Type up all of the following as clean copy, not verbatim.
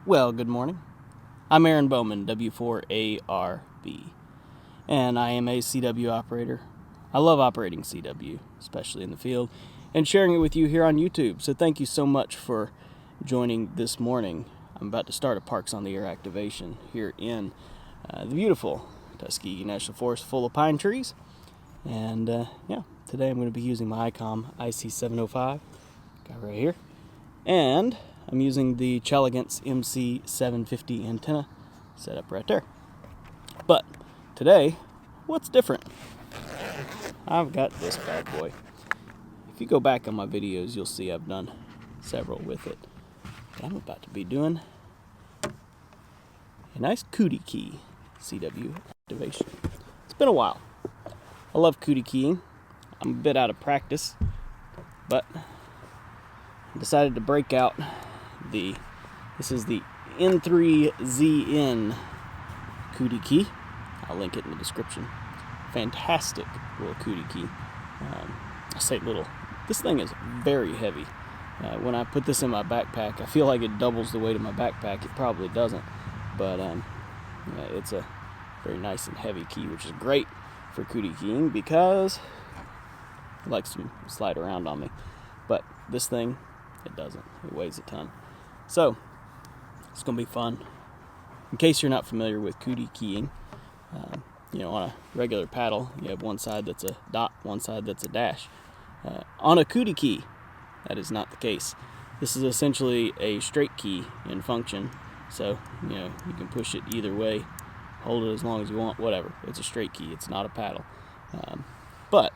Well, good morning. I'm Aaron Bowman, W4ARB, and I am a CW operator. I love operating CW, especially in the field, and sharing it with you here on YouTube. So thank you so much for joining this morning. I'm about to start a Parks on the Air activation here in the beautiful Tuskegee National Forest full of pine trees. And today I'm going to be using my Icom IC705, got right here, and I'm using the Chelegance MC750 antenna set up right there. But today, what's different? I've got this bad boy. If you go back on my videos, you'll see I've done several with it. But I'm about to be doing a nice Cootie key CW activation. It's been a while. I love Cootie keying. I'm a bit out of practice, but I decided to break out this is the N3ZN Cootie key. I'll link it in the description. Fantastic little Cootie key. I say little. This thing is very heavy. When I put this in my backpack, I feel like it doubles the weight of my backpack. It probably doesn't, but it's a very nice and heavy key, which is great for Cootie keying because it likes to slide around on me. But this thing, it doesn't. It weighs a ton. So it's going to be fun. In case you're not familiar with Cootie keying, on a regular paddle, you have one side that's a dot, one side that's a dash. On a Cootie key, that is not the case. This is essentially a straight key in function. So, you can push it either way, hold it as long as you want, whatever. It's a straight key. It's not a paddle. But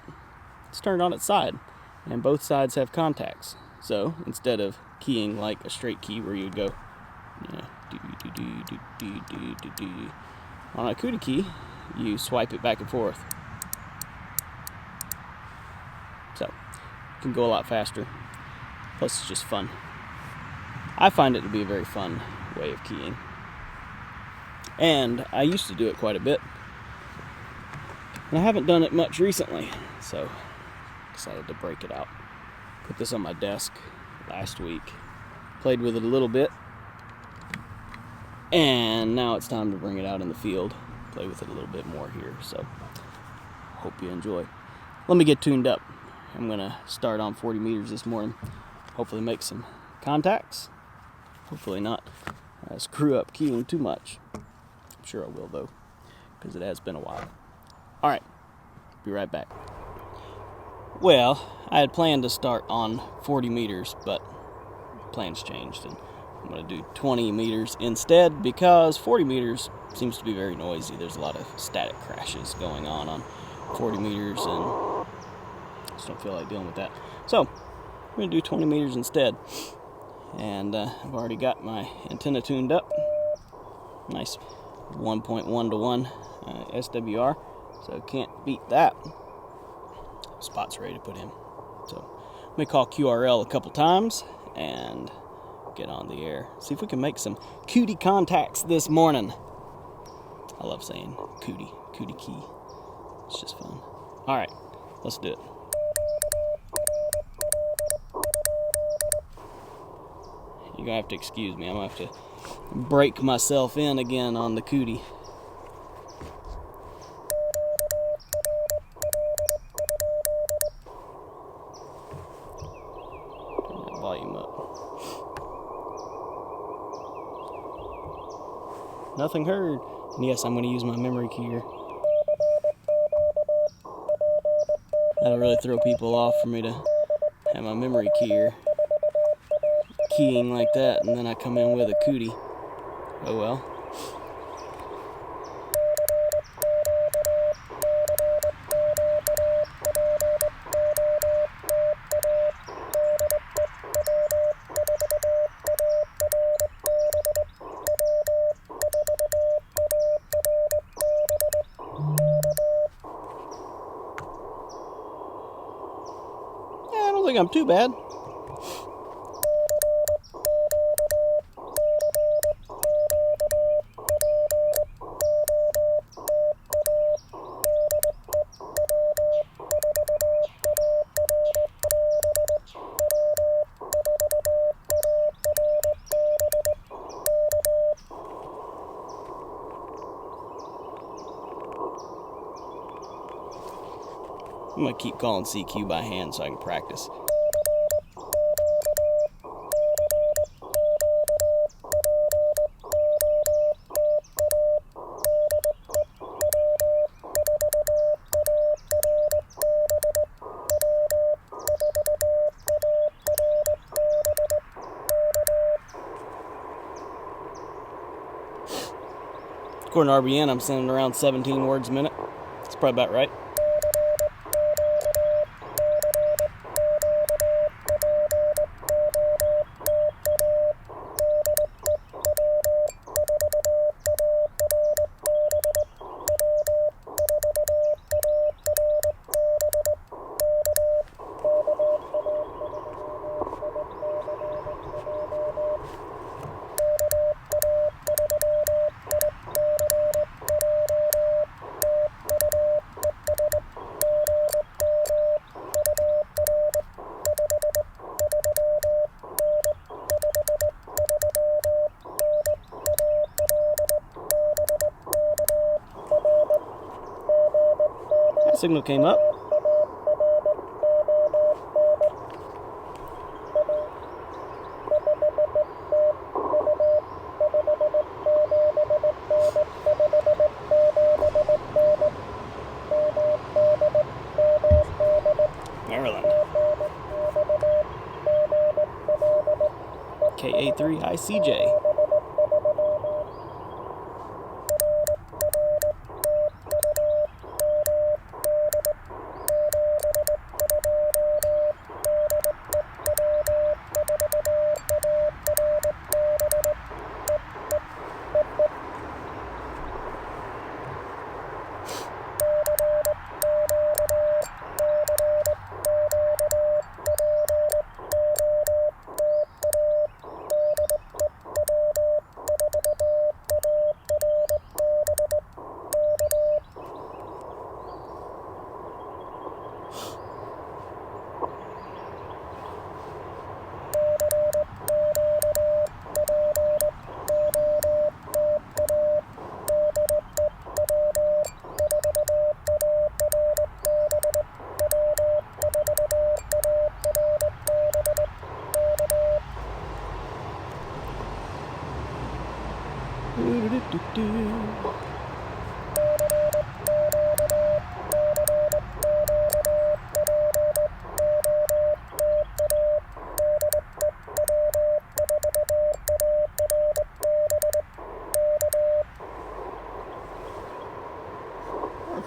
it's turned on its side, and both sides have contacts. So instead of keying like a straight key where you would go, on a Cootie key, you swipe it back and forth. So it can go a lot faster. Plus it's just fun. I find it to be a very fun way of keying. And I used to do it quite a bit. And I haven't done it much recently, so decided to break it out. Put this on my desk last week. Played with it a little bit. And now it's time to bring it out in the field. Play with it a little bit more here, so hope you enjoy. Let me get tuned up. I'm going to start on 40 meters this morning. Hopefully make some contacts. Hopefully not screw up keying too much. I'm sure I will, though, because it has been a while. Alright, be right back. Well, I had planned to start on 40 meters, but plans changed, and I'm going to do 20 meters instead because 40 meters seems to be very noisy. There's a lot of static crashes going on 40 meters, and I just don't feel like dealing with that. So, I'm going to do 20 meters instead. And I've already got my antenna tuned up. Nice 1.1 to 1 SWR, so can't beat that. Spot's ready to put in. So let me call QRL a couple times and get on the air. See if we can make some Cootie contacts this morning. I love saying Cootie key. It's just fun. All right, let's do it. You're gonna have to excuse me. I'm gonna have to break myself in again on the Cootie. Volume up. Nothing heard. And yes, I'm going to use my memory keyer. That'll really throw people off for me to have my memory keyer keying like that, and then I come in with a Cootie. Oh well. I don't think I'm too bad. I'm going to keep calling CQ by hand so I can practice. According to RBN, I'm sending around 17 words a minute. That's probably about right. Signal came up. Maryland. KA3 ICJ.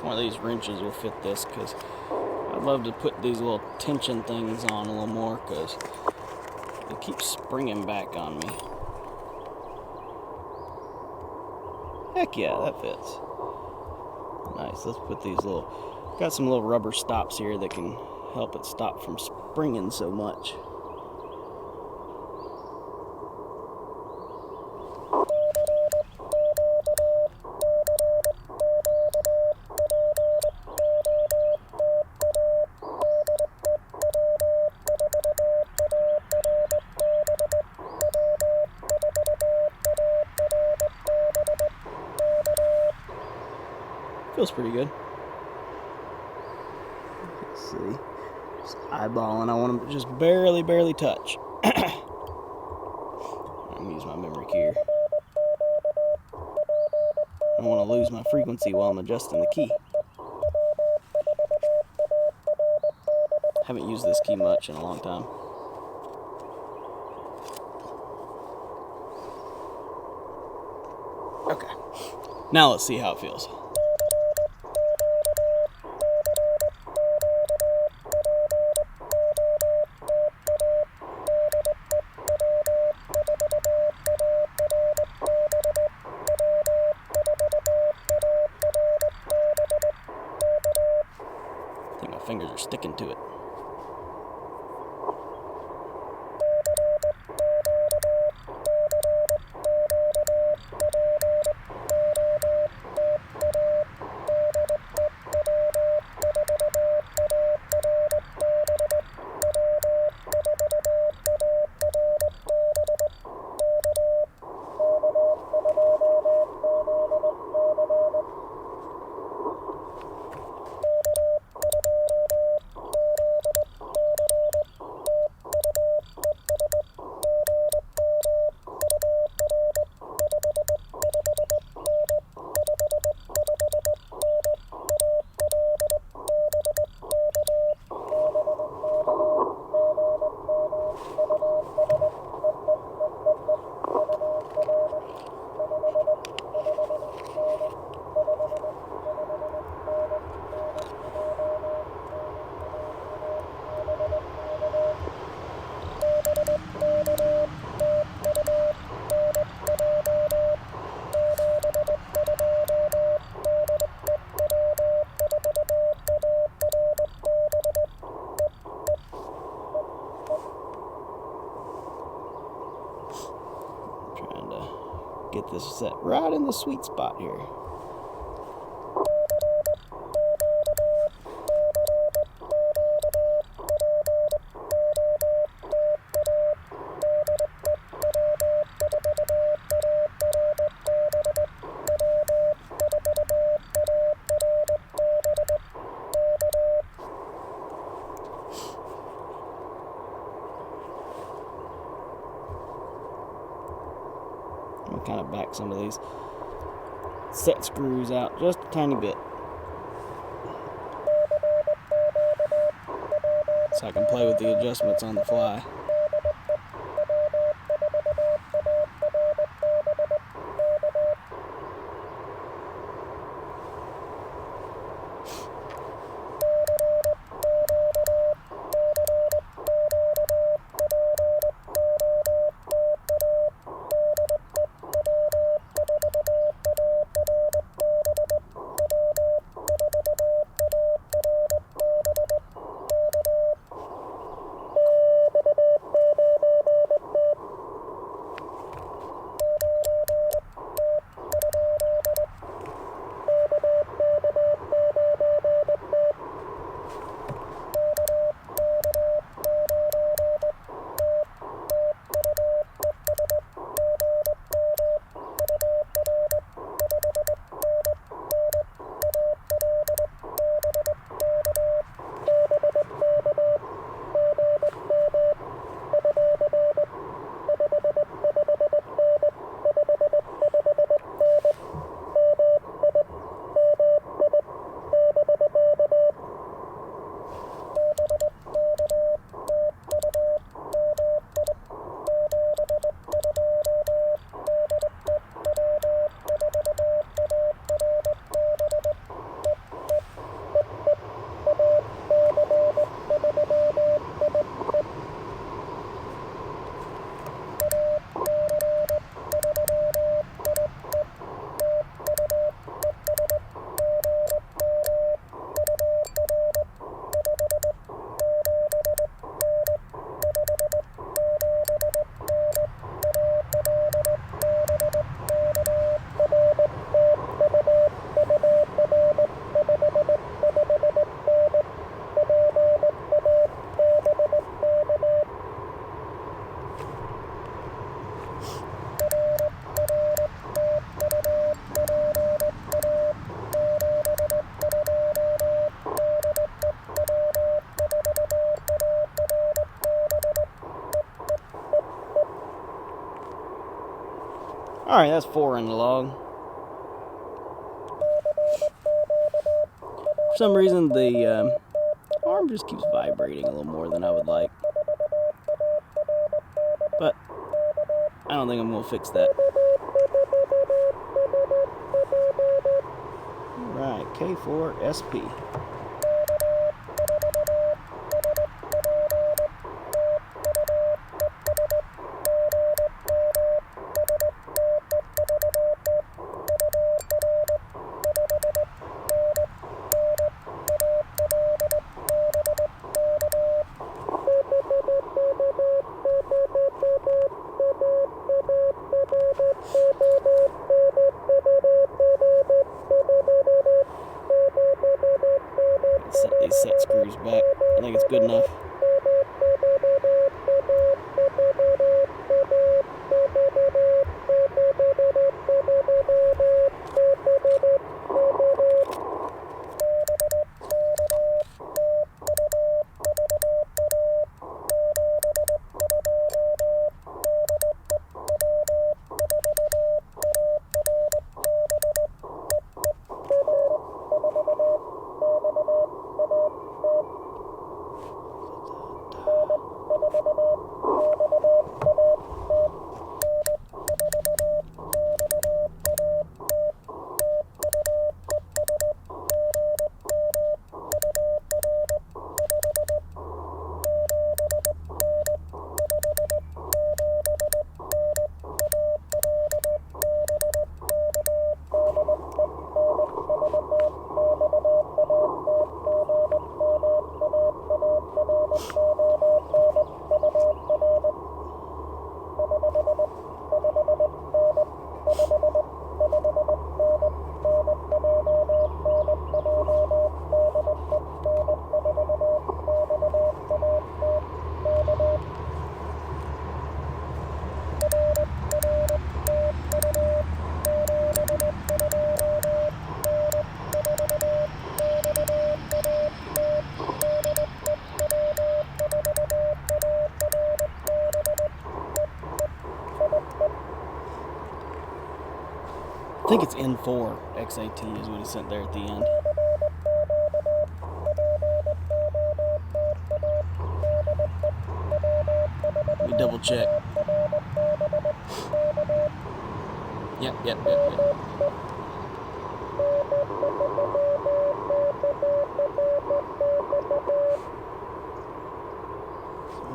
One of these wrenches will fit this, because I'd love to put these little tension things on a little more, because it keeps springing back on me. Heck yeah, that fits. Nice. Let's put these little, got some little rubber stops here that can help it stop from springing so much. Feels pretty good. Let's see. Just eyeballing. I want them to just barely touch. I'm going to use my memory key here. I don't want to lose my frequency while I'm adjusting the key. Haven't used this key much in a long time. Okay. Now let's see how it feels. I think my fingers are sticking to it. get this set right in the sweet spot here. Kind of back some of these set screws out just a tiny bit so I can play with the adjustments on the fly. Alright, that's 4 in the log. For some reason, the arm just keeps vibrating a little more than I would like. But I don't think I'm going to fix that. Alright, K4SP. I think it's N4 XAT is what he sent there at the end. Let me double check. Yep.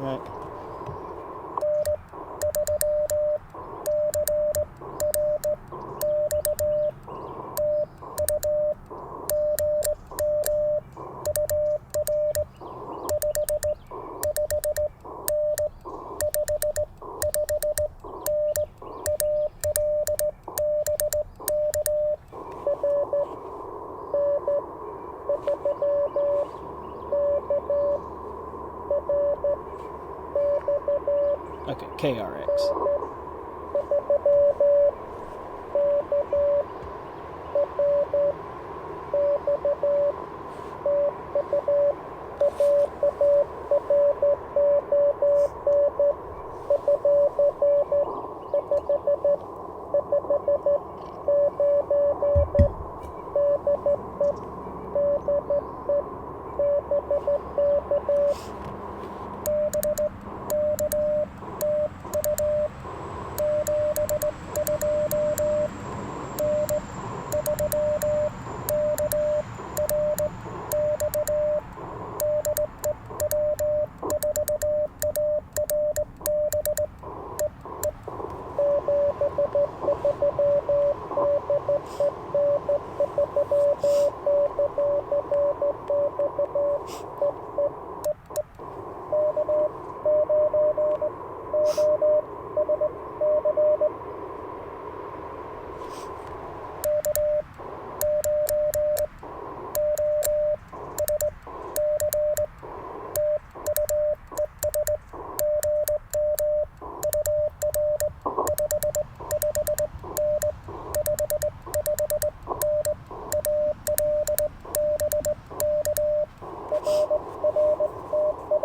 Alright. Okay, KRX.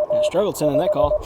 I struggled sending that call.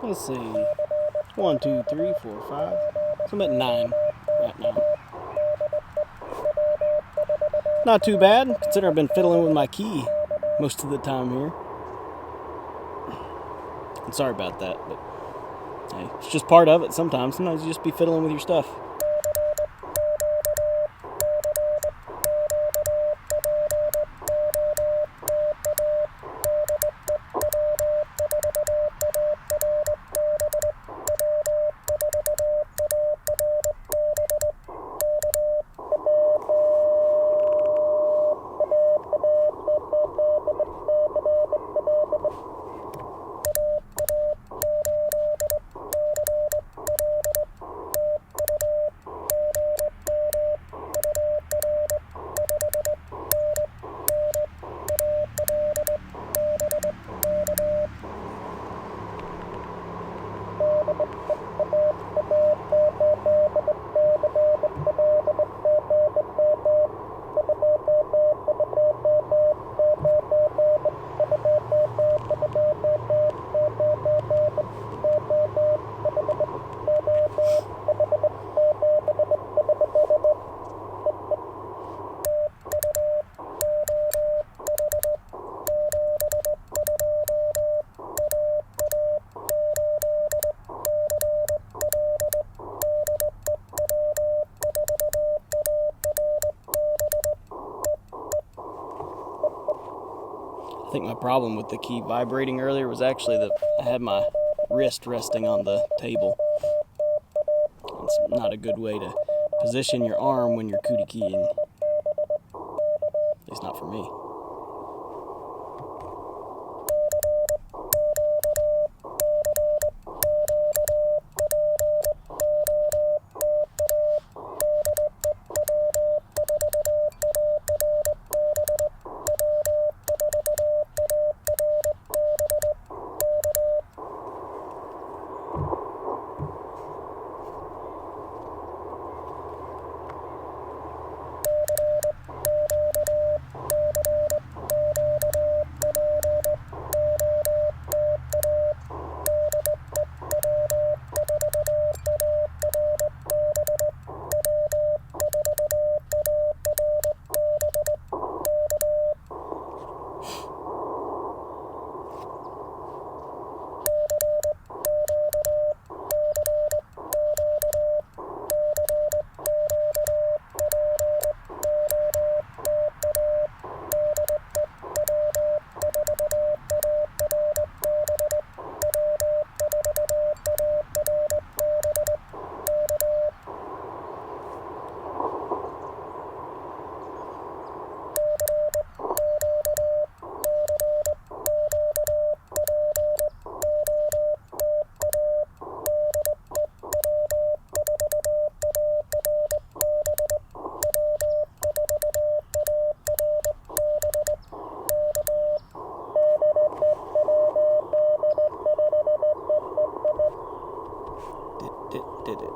Let's see. 1, 2, 3, 4, 5. So I'm at 9 right now. Not too bad, considering I've been fiddling with my key most of the time here. I'm sorry about that, but hey, it's just part of it sometimes. Sometimes you just be fiddling with your stuff. I think my problem with the key vibrating earlier was actually that I had my wrist resting on the table. It's not a good way to position your arm when you're cootie keying. At least not for me. Did it.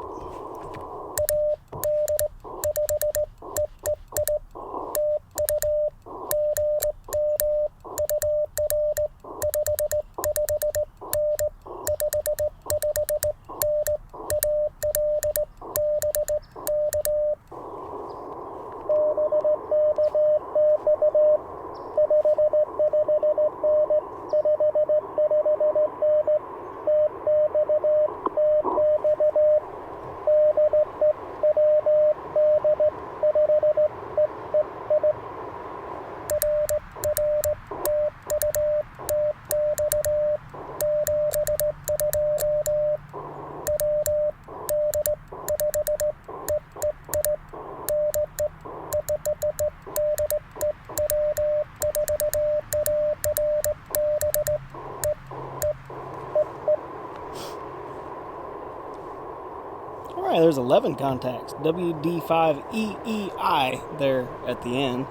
Alright, there's 11 contacts. WD5EEI there at the end.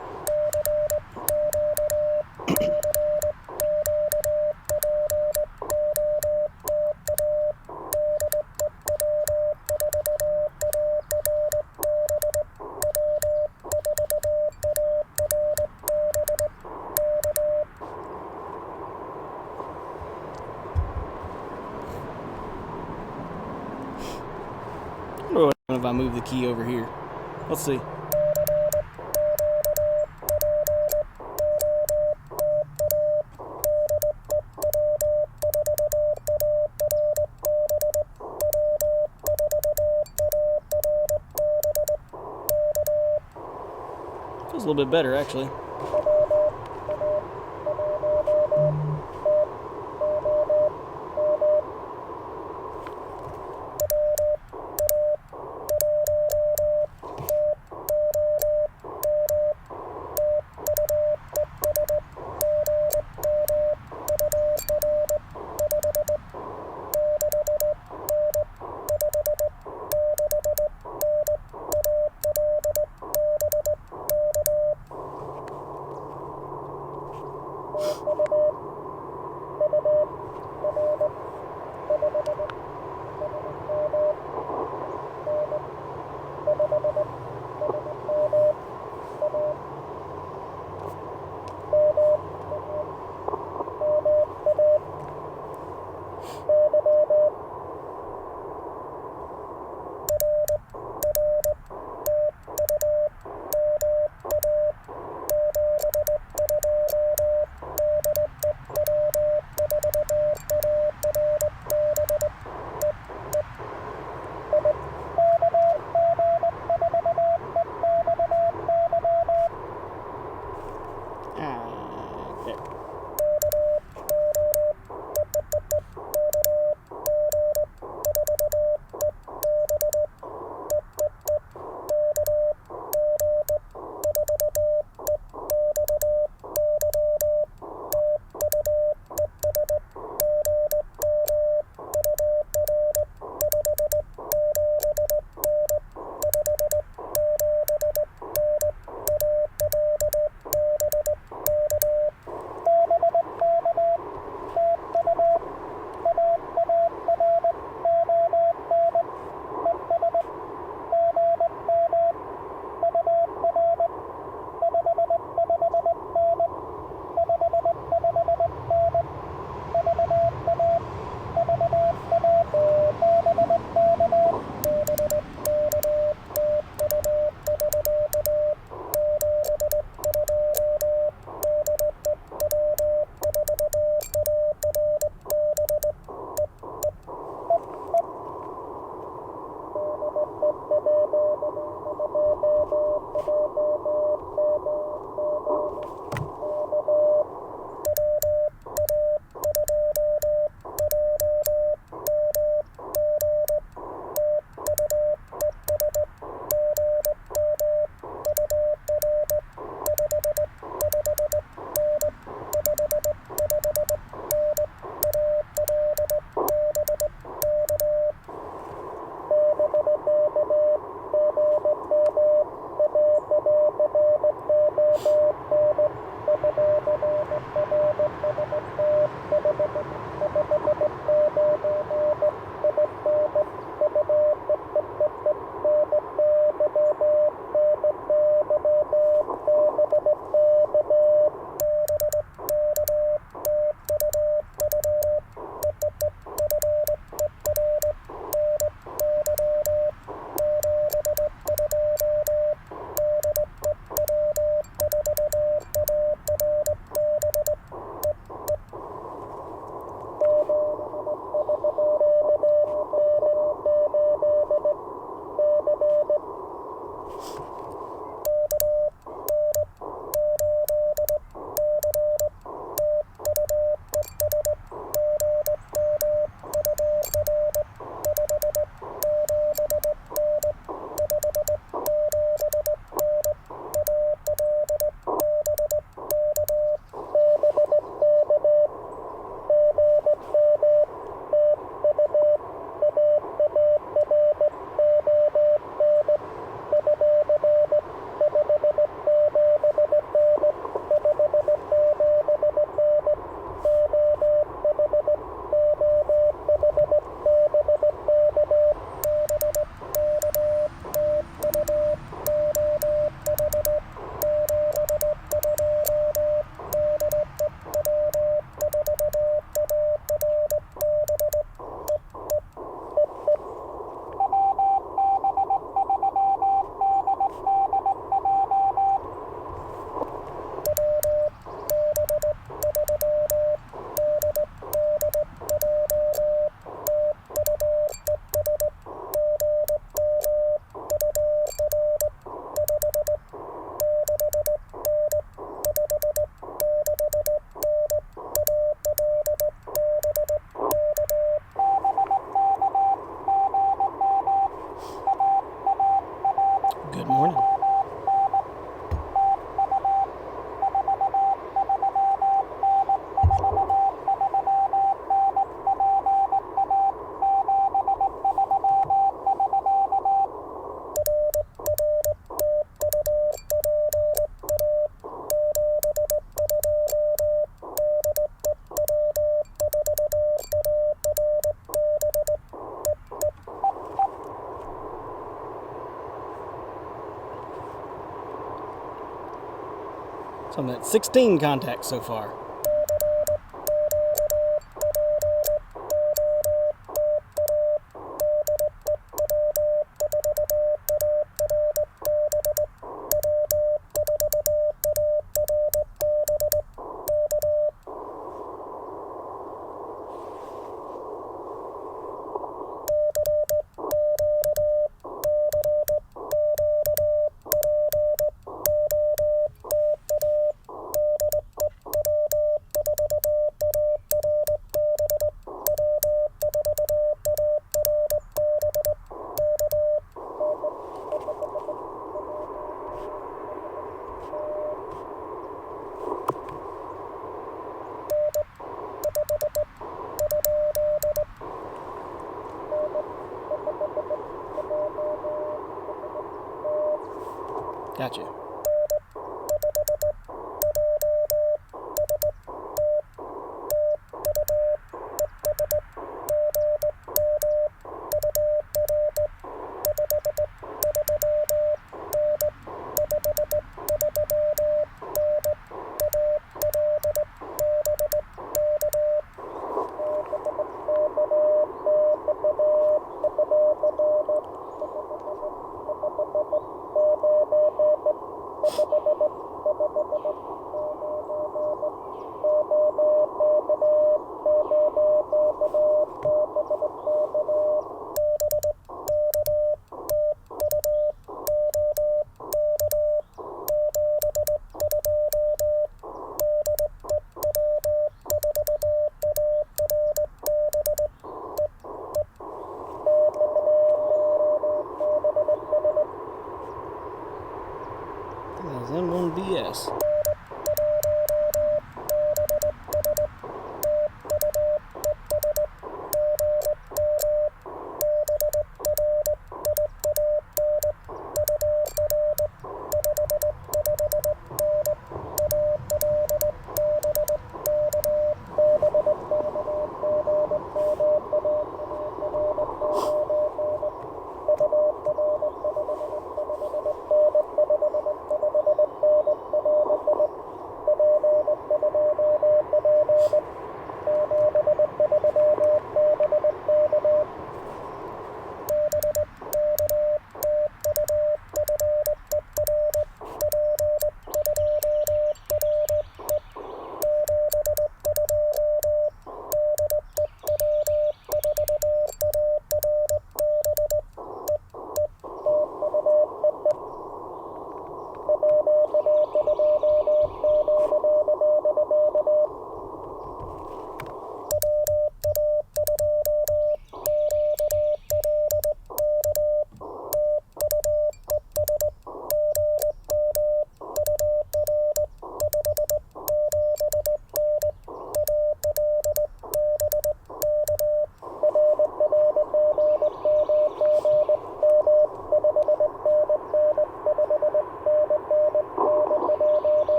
What if I move the key over here? Let's see. Feels a little bit better, actually. Good morning. So I'm at 16 contacts so far. Gotcha. Is that one BS?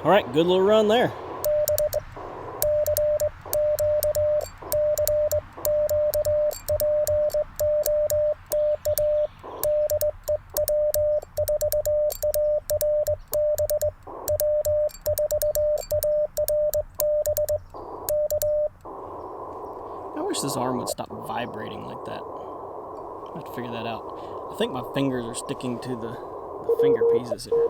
All right, good little run there. I wish this arm would stop vibrating like that. I have to figure that out. I think my fingers are sticking to the finger pieces here.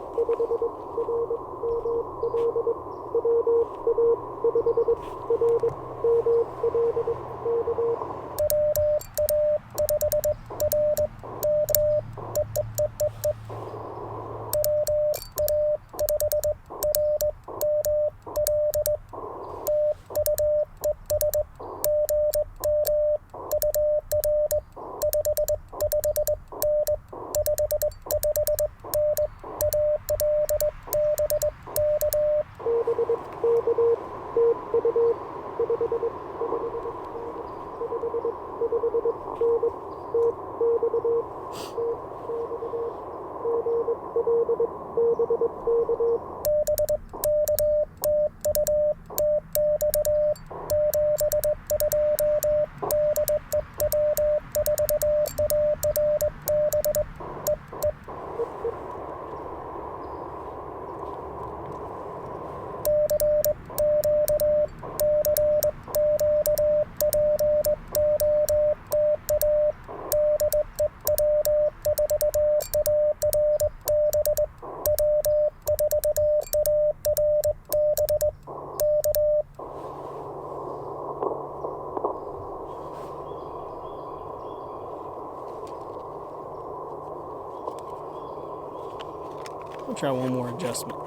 I'll try one more adjustment.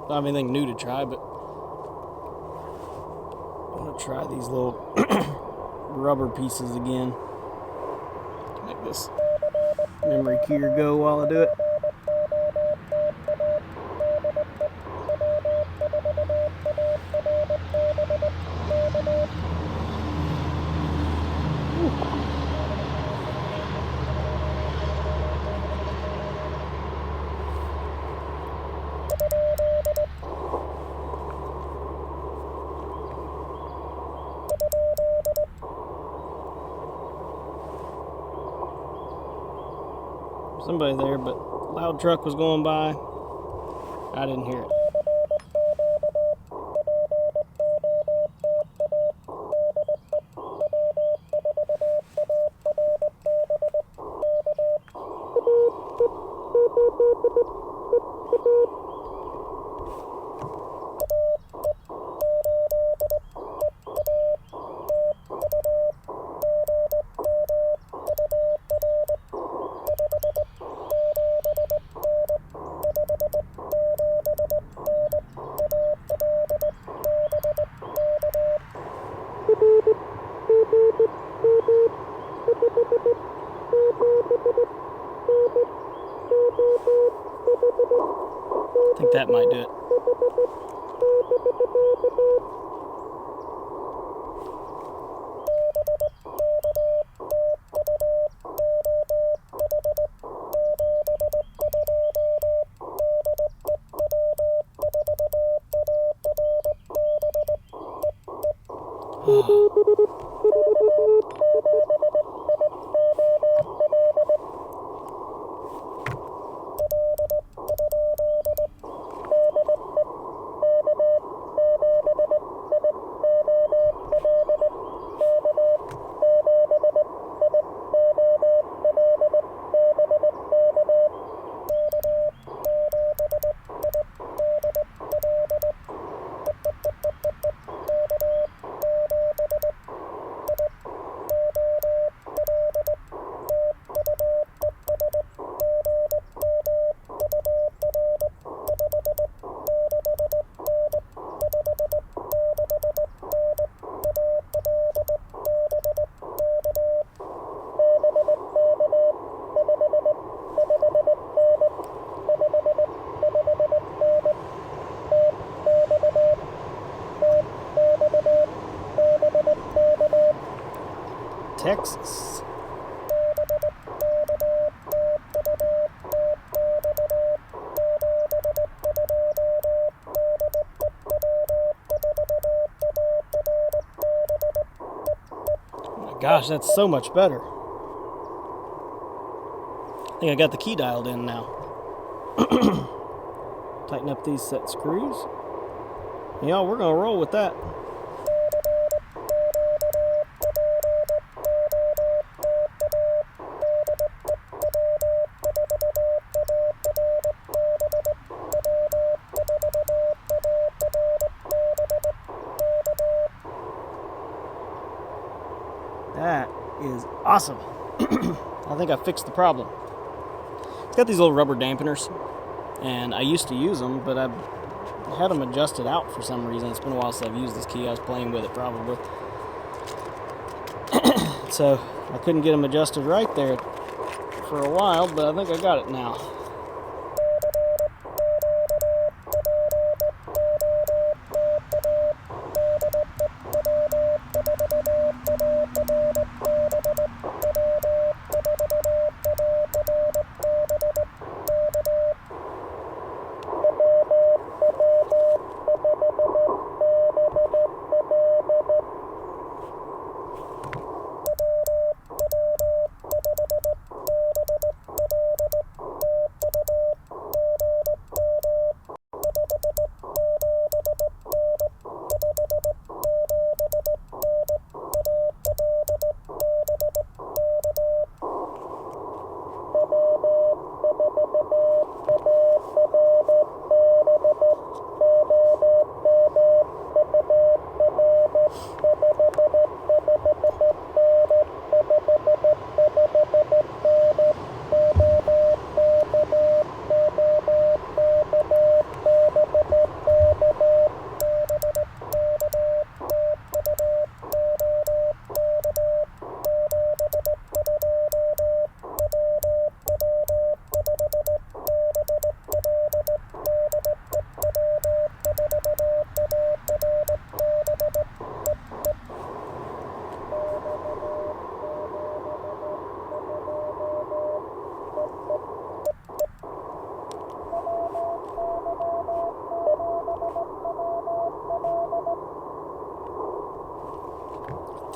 Don't have anything new to try, but I'm gonna try these little rubber pieces again to make this memory keyer go while I do it. Somebody there, but loud truck was going by. I didn't hear it. I think that might do it. Texas. Oh my gosh, that's so much better. I think I got the key dialed in now. Tighten up these set screws. Yeah, we're gonna roll with that. That is awesome. I think I fixed the problem. It's got these little rubber dampeners, and I used to use them, but I had them adjusted out for some reason. It's been a while since I've used this key. I was playing with it probably. So I couldn't get them adjusted right there for a while, but I think I got it now.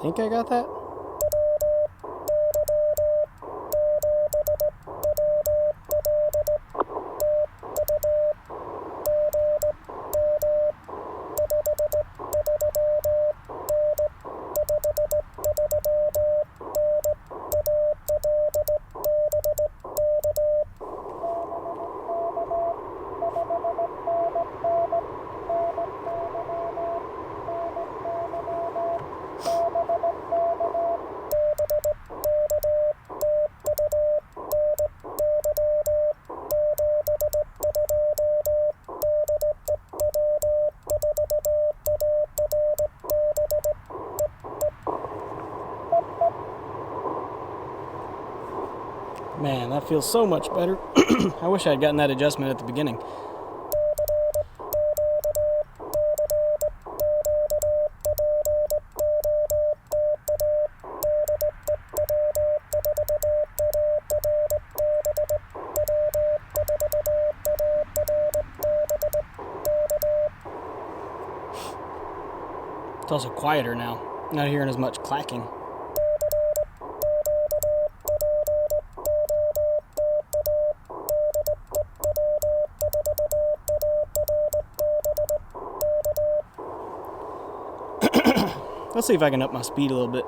think I got that. Man, that feels so much better. I wish I had gotten that adjustment at the beginning. It's also quieter now. Not hearing as much clacking. Let's see if I can up my speed a little bit.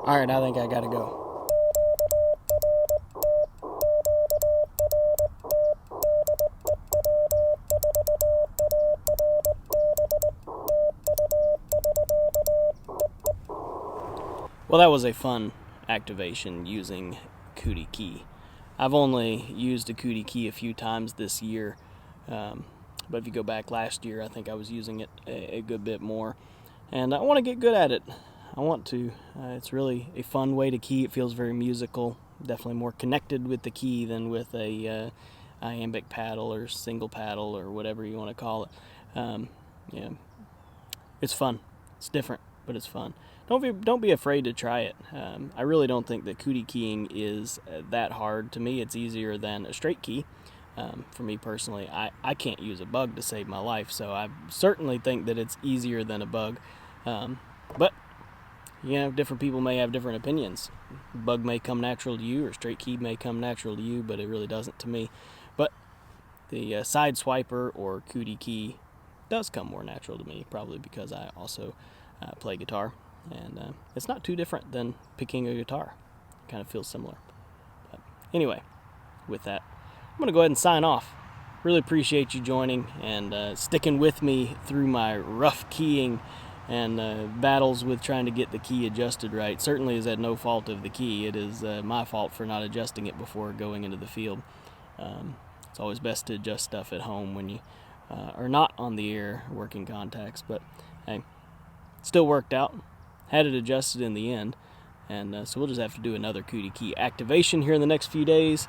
Alright, I think I gotta go. Well, that was a fun activation using Cootie Key. I've only used a Cootie Key a few times this year, but if you go back last year, I think I was using it a good bit more. And I want to get good at it. I want to. It's really a fun way to key. It feels very musical. Definitely more connected with the key than with a iambic paddle or single paddle or whatever you want to call it. Yeah, it's fun. It's different, but it's fun. Don't be afraid to try it. I really don't think that Cootie keying is that hard. To me, it's easier than a straight key. For me personally, I can't use a bug to save my life, so I certainly think that it's easier than a bug. But you know, different people may have different opinions. Bug may come natural to you, or straight key may come natural to you, but it really doesn't to me. But the side swiper or Cootie key does come more natural to me, probably because I also play guitar, and it's not too different than picking a guitar. It kind of feels similar. But anyway, with that, I'm going to go ahead and sign off. Really appreciate you joining and sticking with me through my rough keying and battles with trying to get the key adjusted right. Certainly is at no fault of the key. It is my fault for not adjusting it before going into the field. It's always best to adjust stuff at home when you are not on the air working contacts, but hey, still worked out. Had it adjusted in the end, and so we'll just have to do another Cootie key activation here in the next few days,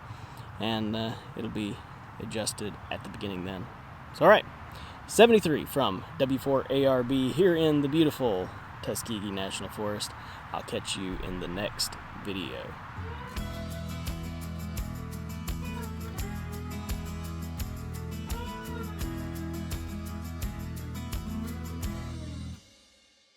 and it'll be adjusted at the beginning then. So alright, 73 from W4ARB here in the beautiful Tuskegee National Forest. I'll catch you in the next video.